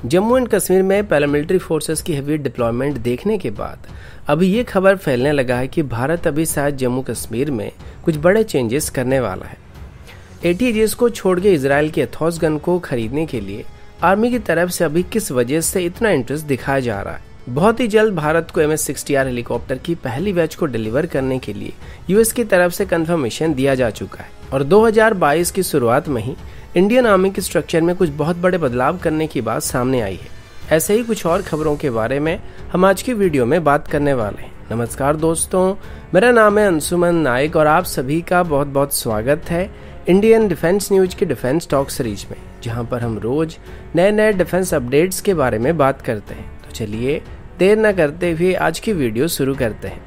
Jammu and Kashmir में paramilitary forces की heavy deployment देखने के बाद अभी ये खबर फैलने लगा है कि भारत अभी शायद जम्मू कश्मीर में कुछ बड़े चेंजेस करने वाला है। ATGS को छोड़ के इजराइल के एथॉस गन को खरीदने के लिए आर्मी की तरफ से अभी किस वजह से इतना इंटरेस्ट दिखाया जा रहा है। बहुत ही जल्द भारत को MS-60R हेलीकॉप्टर की पहली बैच को डिलीवर करने के लिए US की तरफ से कंफर्मेशन दिया जा चुका है और 2022 की शुरुआत में ही इंडियन आर्मी के स्ट्रक्चर में कुछ बहुत बड़े बदलाव करने की बात सामने आई है। ऐसे ही कुछ और खबरों के बारे में हम आज की वीडियो में बात करने वाले हैं। नमस्कार दोस्तों, मेरा नाम है अंशुमन नायक और आप सभी का बहुत बहुत स्वागत है इंडियन डिफेंस न्यूज की डिफेंस टॉक सीरीज में, जहां पर हम रोज नए डिफेंस अपडेट्स के बारे में बात करते हैं। तो चलिए देर न करते हुए आज की वीडियो शुरू करते हैं।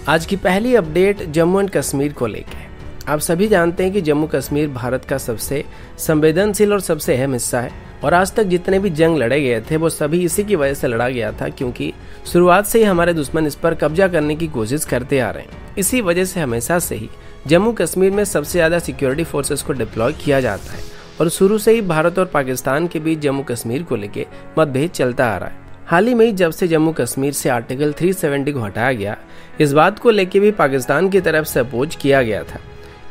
आज की पहली अपडेट जम्मू एंड कश्मीर को लेकर है। आप सभी जानते हैं कि जम्मू कश्मीर भारत का सबसे संवेदनशील और सबसे अहम हिस्सा है और आज तक जितने भी जंग लड़े गए थे वो सभी इसी की वजह से लड़ा गया था, क्योंकि शुरुआत से ही हमारे दुश्मन इस पर कब्जा करने की कोशिश करते आ रहे हैं। इसी वजह से हमेशा से ही जम्मू कश्मीर में सबसे ज्यादा सिक्योरिटी फोर्सेस को डिप्लॉय किया जाता है और शुरू से ही भारत और पाकिस्तान के बीच जम्मू कश्मीर को लेकर मतभेद चलता आ रहा है। हाल ही में जब से जम्मू कश्मीर से आर्टिकल 370 को हटाया गया, इस बात को लेकर भी पाकिस्तान की तरफ से अपोज किया गया था।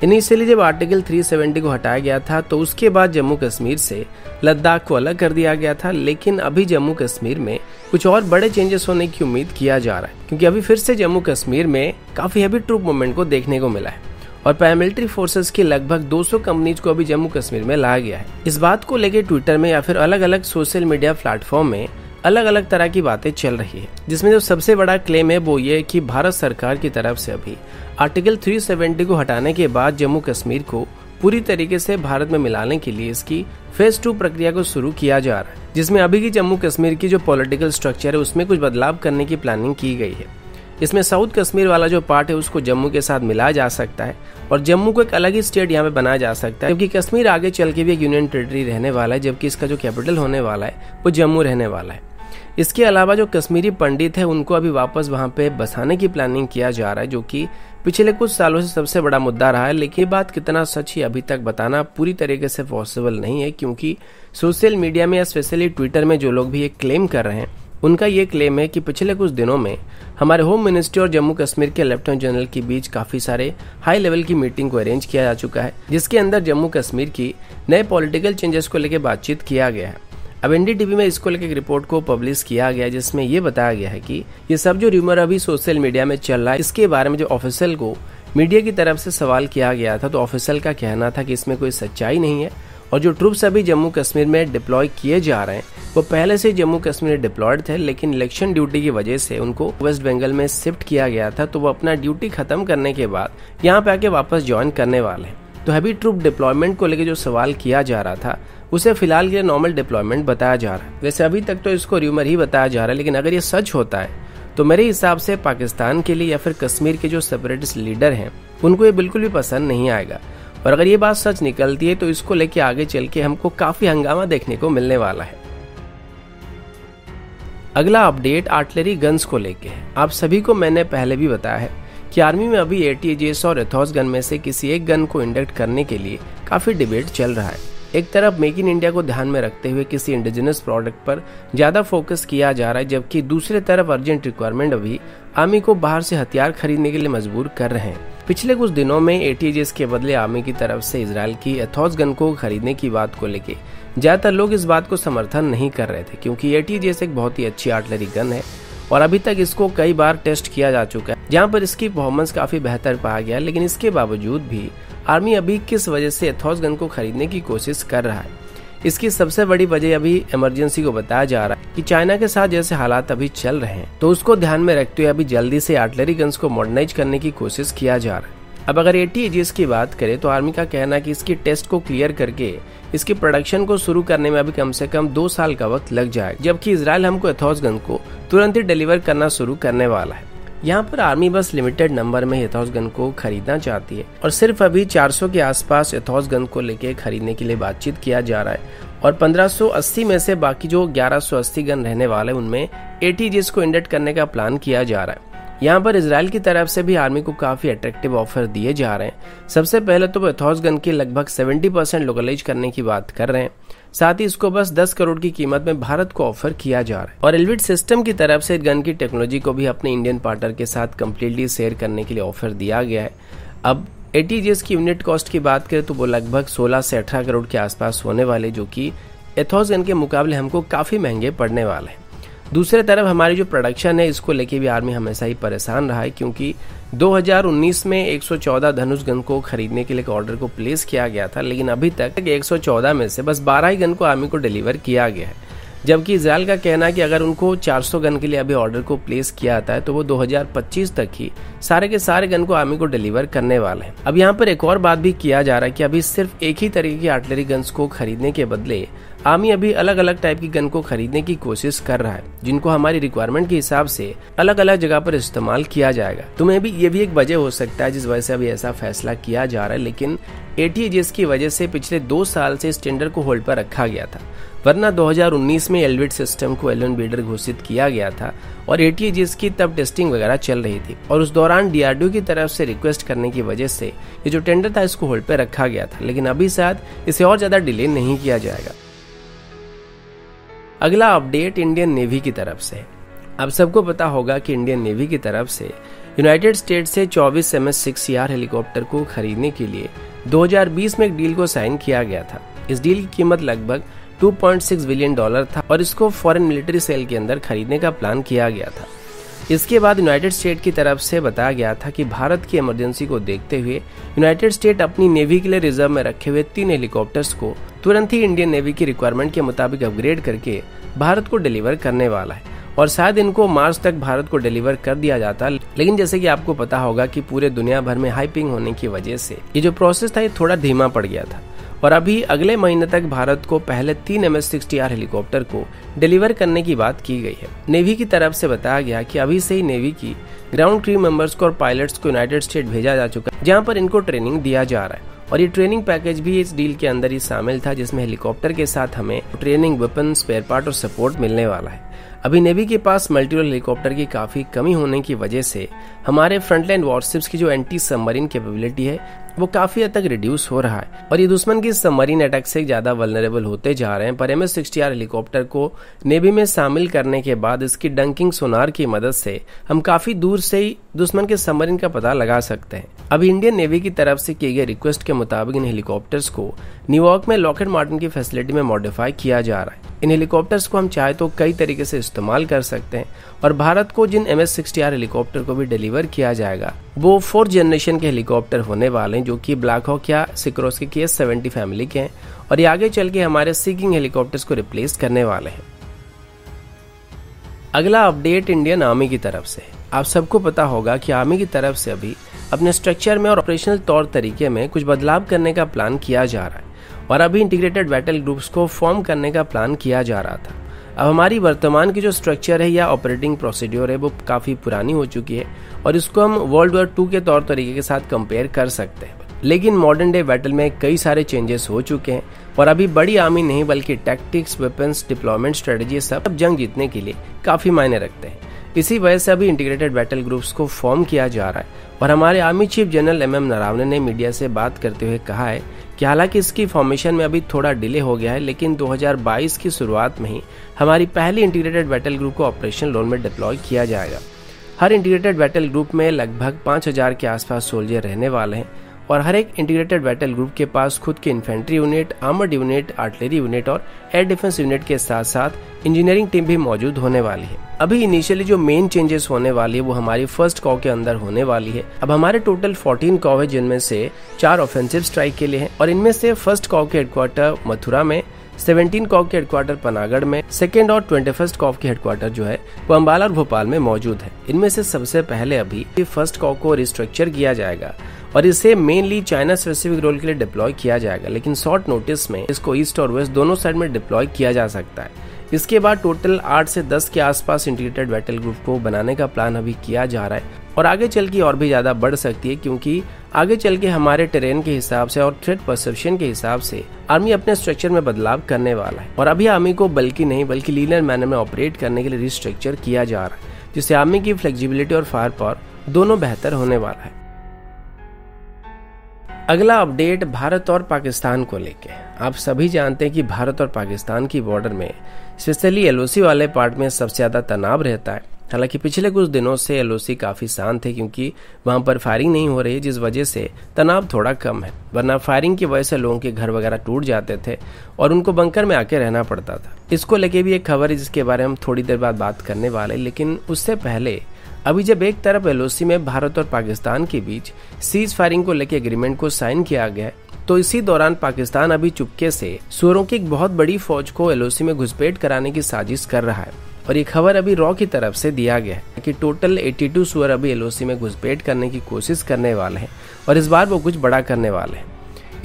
इनिशियली जब आर्टिकल 370 को हटाया गया था तो उसके बाद जम्मू कश्मीर से लद्दाख को अलग कर दिया गया था, लेकिन अभी जम्मू कश्मीर में कुछ और बड़े चेंजेस होने की उम्मीद किया जा रहा है, क्योंकि अभी फिर से जम्मू कश्मीर में काफी हैवी ट्रूप मूवमेंट को देखने को मिला है और पैरामिलिट्री फोर्सेस की लगभग 200 कंपनीज को अभी जम्मू कश्मीर में लाया गया है। इस बात को लेकर ट्विटर में या फिर अलग अलग सोशल मीडिया प्लेटफॉर्म में अलग अलग तरह की बातें चल रही है, जिसमें जो सबसे बड़ा क्लेम है वो ये कि भारत सरकार की तरफ से अभी आर्टिकल 370 को हटाने के बाद जम्मू कश्मीर को पूरी तरीके से भारत में मिलाने के लिए इसकी फेज 2 प्रक्रिया को शुरू किया जा रहा है, जिसमें अभी की जम्मू कश्मीर की जो पॉलिटिकल स्ट्रक्चर है उसमें कुछ बदलाव करने की प्लानिंग की गई है। इसमें साउथ कश्मीर वाला जो पार्ट है उसको जम्मू के साथ मिलाया जा सकता है और जम्मू को एक अलग ही स्टेट यहाँ पे बनाया जा सकता है, जबकि कश्मीर आगे चल के भी एक यूनियन टेरिटरी रहने वाला है, जबकि इसका जो कैपिटल होने वाला है वो जम्मू रहने वाला है। इसके अलावा जो कश्मीरी पंडित है उनको अभी वापस वहां पे बसाने की प्लानिंग किया जा रहा है, जो कि पिछले कुछ सालों से सबसे बड़ा मुद्दा रहा है। लेकिन ये बात कितना सच है अभी तक बताना पूरी तरीके से पॉसिबल नहीं है, क्योंकि सोशल मीडिया में या स्पेशली ट्विटर में जो लोग भी ये क्लेम कर रहे हैं उनका ये क्लेम है कि पिछले कुछ दिनों में हमारे होम मिनिस्ट्री और जम्मू कश्मीर के लेफ्टिनेंट जनरल के बीच काफी सारे हाई लेवल की मीटिंग को अरेंज किया जा चुका है, जिसके अंदर जम्मू कश्मीर की नए पॉलिटिकल चेंजेस को लेकर बातचीत किया गया है। अब NDTV में इसको लेकर एक रिपोर्ट को पब्लिश किया गया, जिसमें ये बताया गया है कि ये सब जो रूमर अभी सोशल मीडिया में चल रहा है इसके बारे में जो ऑफिशियल को मीडिया की तरफ से सवाल किया गया था, तो ऑफिशियल का कहना था कि इसमें कोई सच्चाई नहीं है और जो ट्रूप्स अभी जम्मू कश्मीर में डिप्लॉय किए जा रहे हैं वो पहले से जम्मू कश्मीर में डिप्लॉयड थे, लेकिन इलेक्शन ड्यूटी की वजह से उनको वेस्ट बंगाल में शिफ्ट किया गया था, तो वो अपना ड्यूटी खत्म करने के बाद यहाँ पे आके वापस ज्वाइन करने वाले हैं। तो हैवी ट्रूप डिप्लॉयमेंट को लेकर जो सवाल किया जा रहा था उसे फिलहाल के लिए नॉर्मल डिप्लॉयमेंट बताया जा रहा है। वैसे अभी तक तो इसको र्यूमर ही बताया जा रहा है, लेकिन अगर ये सच होता है तो मेरे हिसाब से पाकिस्तान के लिए या फिर कश्मीर के जो सेपरेटिस्ट लीडर हैं उनको ये बिल्कुल भी पसंद नहीं आएगा और अगर ये बात सच निकलती है तो इसको लेके आगे चल के हमको काफी हंगामा देखने को मिलने वाला है। अगला अपडेट आर्टिलरी गन्स को लेके है। आप सभी को मैंने पहले भी बताया है कि आर्मी में अभी ATGS और एथॉस गन में से किसी एक गन को इंडक्ट करने के लिए काफी डिबेट चल रहा है। एक तरफ मेक इन इंडिया को ध्यान में रखते हुए किसी इंडिजिनस प्रोडक्ट पर ज्यादा फोकस किया जा रहा है, जबकि दूसरे तरफ अर्जेंट रिक्वायरमेंट अभी आर्मी को बाहर से हथियार खरीदने के लिए मजबूर कर रहे हैं। पिछले कुछ दिनों में ATGS के बदले आर्मी की तरफ से इजराइल की एथॉस गन को खरीदने की बात को लेके ज्यादातर लोग इस बात को समर्थन नहीं कर रहे थे, क्योंकि ATGS एक बहुत ही अच्छी आर्टिलरी गन है और अभी तक इसको कई बार टेस्ट किया जा चुका है, जहां पर इसकी परफॉर्मेंस काफी बेहतर पाया गया। लेकिन इसके बावजूद भी आर्मी अभी किस वजह से एथॉस गन को खरीदने की कोशिश कर रहा है, इसकी सबसे बड़ी वजह अभी इमरजेंसी को बताया जा रहा है कि चाइना के साथ जैसे हालात अभी चल रहे हैं तो उसको ध्यान में रखते हुए अभी जल्दी से आर्टिलरी गन्स को मॉडर्नाइज करने की कोशिश किया जा रहा है। अब अगर ATGS की बात करें तो आर्मी का कहना है कि इसकी टेस्ट को क्लियर करके इसकी प्रोडक्शन को शुरू करने में अभी कम से कम 2 साल का वक्त लग जाएगा, जबकि इजराइल हमको एथॉस गन को तुरंत ही डिलीवर करना शुरू करने वाला है। यहाँ पर आर्मी बस लिमिटेड नंबर में एथॉस गन को खरीदना चाहती है और सिर्फ अभी 400 के आसपास एथॉस गन को लेके खरीदने के लिए बातचीत किया जा रहा है और 1580 में से बाकी जो 1180 गन रहने वाले उनमें ATGS को इंडक्ट करने का प्लान किया जा रहा है। यहाँ पर इजराइल की तरफ से भी आर्मी को काफी अट्रैक्टिव ऑफर दिए जा रहे हैं। सबसे पहले तो वो एथॉस गन के लगभग 70% लोकलाइज करने की बात कर रहे हैं, साथ ही इसको बस 10 करोड़ की कीमत में भारत को ऑफर किया जा रहा है। और एल्विट सिस्टम की तरफ से गन की टेक्नोलॉजी को भी अपने इंडियन पार्टनर के साथ कम्प्लीटली शेयर करने के लिए ऑफर दिया गया है। अब ATGS की यूनिट कॉस्ट की बात करें तो वो लगभग 16 से 18 करोड़ के आसपास होने वाले, जो कि एथोस गन के मुकाबले हमको काफ़ी महंगे पड़ने वाले हैं। दूसरी तरफ हमारी जो प्रोडक्शन है, इसको लेके भी आर्मी हमेशा ही परेशान रहा है, क्योंकि 2019 में 114 धनुष गन को खरीदने के लिए ऑर्डर को प्लेस किया गया था, लेकिन अभी तक 114 में से बस 12 ही गन को आर्मी को डिलीवर किया गया है। जबकि इजराइल का कहना है कि अगर उनको 400 गन के लिए अभी ऑर्डर को प्लेस किया जाता है तो वो 2025 तक ही सारे के सारे गन को आर्मी को डिलीवर करने वाले हैं। अब यहाँ पर एक और बात भी किया जा रहा है कि अभी सिर्फ एक ही तरीके की आर्टिलरी गन्स को खरीदने के बदले आर्मी अभी अलग अलग टाइप की गन को खरीदने की कोशिश कर रहा है, जिनको हमारी रिक्वायरमेंट के हिसाब से अलग अलग जगह पर इस्तेमाल किया जाएगा। तो मे भी ये भी एक वजह हो सकता है जिस वजह से अभी ऐसा फैसला किया जा रहा है, लेकिन ATGS की वजह से पिछले 2 साल से इस टेंडर को होल्ड पर रखा गया था, वरना 2019 में एल्विट सिस्टम को L1 बिल्डर घोषित किया गया था और ATGS की तब टेस्टिंग वगैरह चल रही थी और उस दौरान DRDO की तरफ से रिक्वेस्ट करने की वजह से ये जो टेंडर था इसको होल्ड पर रखा गया था, लेकिन अभी शायद इसे और ज्यादा डिले नहीं किया जाएगा। अगला अपडेट इंडियन नेवी की तरफ से। अब सबको पता होगा कि इंडियन नेवी की तरफ से यूनाइटेड स्टेट से 24 MS-6CR हेलीकॉप्टर को खरीदने के लिए 2020 में एक डील को साइन किया गया था। इस डील की कीमत लगभग $2.6 बिलियन था और इसको फॉरेन मिलिट्री सेल के अंदर खरीदने का प्लान किया गया था। इसके बाद यूनाइटेड स्टेट की तरफ से बताया गया था कि भारत की इमरजेंसी को देखते हुए यूनाइटेड स्टेट अपनी नेवी के लिए रिजर्व में रखे हुए 3 हेलीकॉप्टर्स को तुरंत ही इंडियन नेवी की रिक्वायरमेंट के मुताबिक अपग्रेड करके भारत को डिलीवर करने वाला है और शायद इनको मार्च तक भारत को डिलीवर कर दिया जाता, लेकिन जैसे कि आपको पता होगा कि पूरे दुनिया भर में हाइपिंग होने की वजह से ये जो प्रोसेस था ये थोड़ा धीमा पड़ गया था और अभी अगले महीने तक भारत को पहले 3 MS-6TR हेलीकॉप्टर को डिलीवर करने की बात की गई है। नेवी की तरफ से बताया गया कि अभी से ही नेवी की ग्राउंड क्रू मेंबर्स को और पायलट्स को यूनाइटेड स्टेट भेजा जा चुका है, जहां पर इनको ट्रेनिंग दिया जा रहा है और ये ट्रेनिंग पैकेज भी इस डील के अंदर ही शामिल था, जिसमें हेलीकॉप्टर के साथ हमें ट्रेनिंग, वेपन, स्पेयर पार्ट और सपोर्ट मिलने वाला है। अभी नेवी के पास मल्टीरोल हेलीकॉप्टर की काफी कमी होने की वजह से हमारे फ्रंटलाइन वॉरशिप्स की जो एंटी सबमरीन कैपेबिलिटी है वो काफी हद तक रिड्यूस हो रहा है और ये दुश्मन की सबमरीन अटैक से ज्यादा वल्नरेबल होते जा रहे हैं। पर MS-6TR हेलीकॉप्टर को नेवी में शामिल करने के बाद इसकी डंकिंग सोनार की मदद से हम काफी दूर से ही दुश्मन के सबमरीन का पता लगा सकते हैं। अभी इंडियन नेवी की तरफ से किए गए रिक्वेस्ट के मुताबिक इन हेलीकॉप्टर्स को न्यूयॉर्क में लॉकहीड मार्टिन की फैसिलिटी में मॉडिफाई किया जा रहा है। इन हेलीकॉप्टर्स को हम चाहे तो कई तरीके से इस्तेमाल कर सकते हैं और भारत को जिन MS-6TR हेलीकॉप्टर को भी डिलीवर किया जाएगा वो 4th जनरेशन के हेलीकॉप्टर होने वाले हैं, जो कि ब्लैक हॉक या सिक्रोस्की की S-70 फैमिली के हैं और ये आगे चल के हमारे सी किंग हेलीकॉप्टर्स को रिप्लेस करने वाले हैं। अगला अपडेट इंडियन आर्मी की तरफ से। आप सबको पता होगा कि आर्मी की तरफ से अभी अपने स्ट्रक्चर में और ऑपरेशनल तौर तरीके में कुछ बदलाव करने का प्लान किया जा रहा है और अभी इंटीग्रेटेड बैटल ग्रुप्स को फॉर्म करने का प्लान किया जा रहा था। अब हमारी वर्तमान की जो स्ट्रक्चर है या ऑपरेटिंग प्रोसीड्योर है वो काफी पुरानी हो चुकी है और इसको हम वर्ल्ड वॉर 2 के तौर तरीके के साथ कंपेयर कर सकते हैं, लेकिन मॉडर्न डे बैटल में कई सारे चेंजेस हो चुके हैं और अभी बड़ी आर्मी नहीं बल्कि टैक्टिक्स, वेपन्स, डिप्लॉयमेंट स्ट्रेटेजी सब जंग जीतने के लिए काफी मायने रखते हैं। इसी वजह से अभी इंटीग्रेटेड बैटल ग्रुप्स को फॉर्म किया जा रहा है और हमारे army chief general MM Naravane ने मीडिया से बात करते हुए कहा है कि हालांकि इसकी फॉर्मेशन में अभी थोड़ा डिले हो गया है, लेकिन 2022 की शुरुआत में ही हमारी पहली इंटीग्रेटेड बैटल ग्रुप को ऑपरेशन जोन में डिप्लॉय किया जाएगा। हर इंटीग्रेटेड बैटल ग्रुप में लगभग 5000 के आसपास सोल्जर रहने वाले हैं और हर एक इंटीग्रेटेड बैटल ग्रुप के पास खुद के infantry unit, armoured unit, artillery unit और एयर डिफेंस यूनिट के साथ साथ इंजीनियरिंग टीम भी मौजूद होने वाली है। अभी इनिशियली जो मेन चेंजेस होने वाली है वो हमारी फर्स्ट कॉ के अंदर होने वाली है। अब हमारे टोटल 14 कॉ है, जिनमें से 4 ऑफेंसिव स्ट्राइक के लिए हैं और इनमें से फर्स्ट कॉ के हेडक्वार्टर मथुरा में, 17 कॉ के हेडक्वार्टर पनागढ़ में, सेकेंड और 21st कॉ के हेडक्वार्टर जो है वो अम्बाला और भोपाल में मौजूद है। इनमें से सबसे पहले अभी फर्स्ट कॉ को रिस्ट्रक्चर किया जाएगा और इसे मेनली चाइना स्पेसिफिक रोल के लिए डिप्लॉय किया जाएगा, लेकिन शॉर्ट नोटिस में इसको ईस्ट और वेस्ट दोनों साइड में डिप्लॉय किया जा सकता है। इसके बाद टोटल 8 से 10 के आसपास इंटीग्रेटेड बैटल ग्रुप को बनाने का प्लान अभी किया जा रहा है और आगे चल के और भी ज्यादा बढ़ सकती है, क्योंकि आगे चल के हमारे टेरेन के हिसाब से और थ्रेट परसेप्शन के हिसाब से आर्मी अपने स्ट्रक्चर में बदलाव करने वाला है और अभी आर्मी को बल्कि नहीं बल्कि लीनियर मैनर में ऑपरेट करने के लिए रिस्ट्रक्चर किया जा रहा है, जिससे आर्मी की फ्लेक्सिबिलिटी और फायर पावर दोनों बेहतर होने वाला है। अगला अपडेट भारत और पाकिस्तान को लेके। आप सभी जानते हैं कि भारत और पाकिस्तान की बॉर्डर में स्पेशली एलओसी वाले पार्ट में सबसे ज़्यादा तनाव रहता है। हालांकि पिछले कुछ दिनों से एलओसी काफ़ी शांत है क्योंकि वहां पर फायरिंग नहीं हो रही है, जिस वजह से तनाव थोड़ा कम है। वरना फायरिंग की वजह से लोगों के घर वगैरह टूट जाते थे और उनको बंकर में आके रहना पड़ता था। इसको लेके भी एक खबर है जिसके बारे में हम थोड़ी देर बाद बात करने वाले, लेकिन उससे पहले अभी जब एक तरफ एलओसी में भारत और पाकिस्तान के बीच सीज फायरिंग को लेकर एग्रीमेंट को साइन किया गया है, तो इसी दौरान पाकिस्तान अभी चुपके से सुअरों की एक बहुत बड़ी फौज को एलओसी में घुसपैठ कराने की साजिश कर रहा है। और ये खबर अभी रॉ की तरफ से दिया गया है कि टोटल 82 सुअर अभी एलओसी में घुसपैठ करने की कोशिश करने वाले हैं और इस बार वो कुछ बड़ा करने वाले हैं।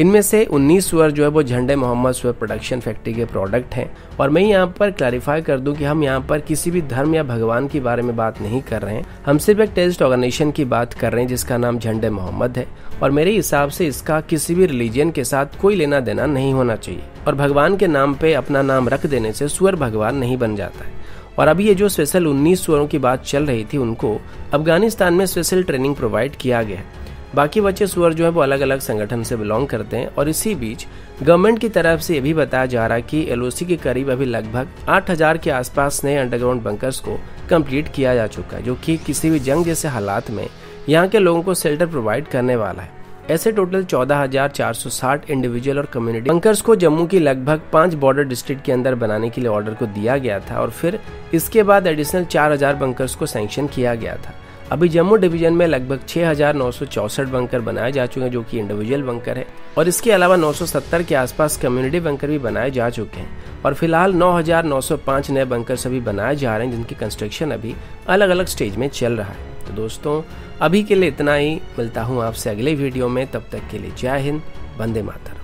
इनमें से 19 सुअर जो है वो झंडे मोहम्मद सुअर प्रोडक्शन फैक्ट्री के प्रोडक्ट हैं। और मैं यहाँ पर क्लैरिफाई कर दूं कि हम यहाँ पर किसी भी धर्म या भगवान के बारे में बात नहीं कर रहे हैं। हम सिर्फ एक टेररिस्ट ऑर्गेनाइजेशन की बात कर रहे हैं जिसका नाम झंडे मोहम्मद है और मेरे हिसाब से इसका किसी भी रिलीजन के साथ कोई लेना देना नहीं होना चाहिए। और भगवान के नाम पे अपना नाम रख देने से सुअर भगवान नहीं बन जाता है। और अभी ये जो स्पेशल 19 सुअरों की बात चल रही थी उनको अफगानिस्तान में स्पेशल ट्रेनिंग प्रोवाइड किया गया है। बाकी बचे सुअर जो है वो अलग अलग संगठन से बिलोंग करते हैं। और इसी बीच गवर्नमेंट की तरफ से ये भी बताया जा रहा है कि एलओसी के करीब अभी लगभग 8000 के आसपास नए अंडरग्राउंड बंकर्स को कंप्लीट किया जा चुका है, जो कि किसी भी जंग जैसे हालात में यहाँ के लोगों को शेल्टर प्रोवाइड करने वाला है। ऐसे टोटल 14,460 इंडिविजुअल और कम्युनिटी बंकर्स को जम्मू की लगभग 5 बॉर्डर डिस्ट्रिक्ट के अंदर बनाने के लिए ऑर्डर को दिया गया था और फिर इसके बाद एडिशनल 4000 बंकर्स को सैंक्शन किया गया था। अभी जम्मू डिवीजन में लगभग 6,964 बंकर बनाए जा चुके हैं जो कि इंडिविजुअल बंकर है और इसके अलावा 970 के आसपास कम्युनिटी बंकर भी बनाए जा चुके हैं। और फिलहाल 9,905 नए बंकर्स अभी बनाए जा रहे हैं जिनकी कंस्ट्रक्शन अभी अलग अलग स्टेज में चल रहा है। तो दोस्तों अभी के लिए इतना ही, मिलता हूँ आपसे अगले वीडियो में। तब तक के लिए जय हिंद, वंदे मातरम।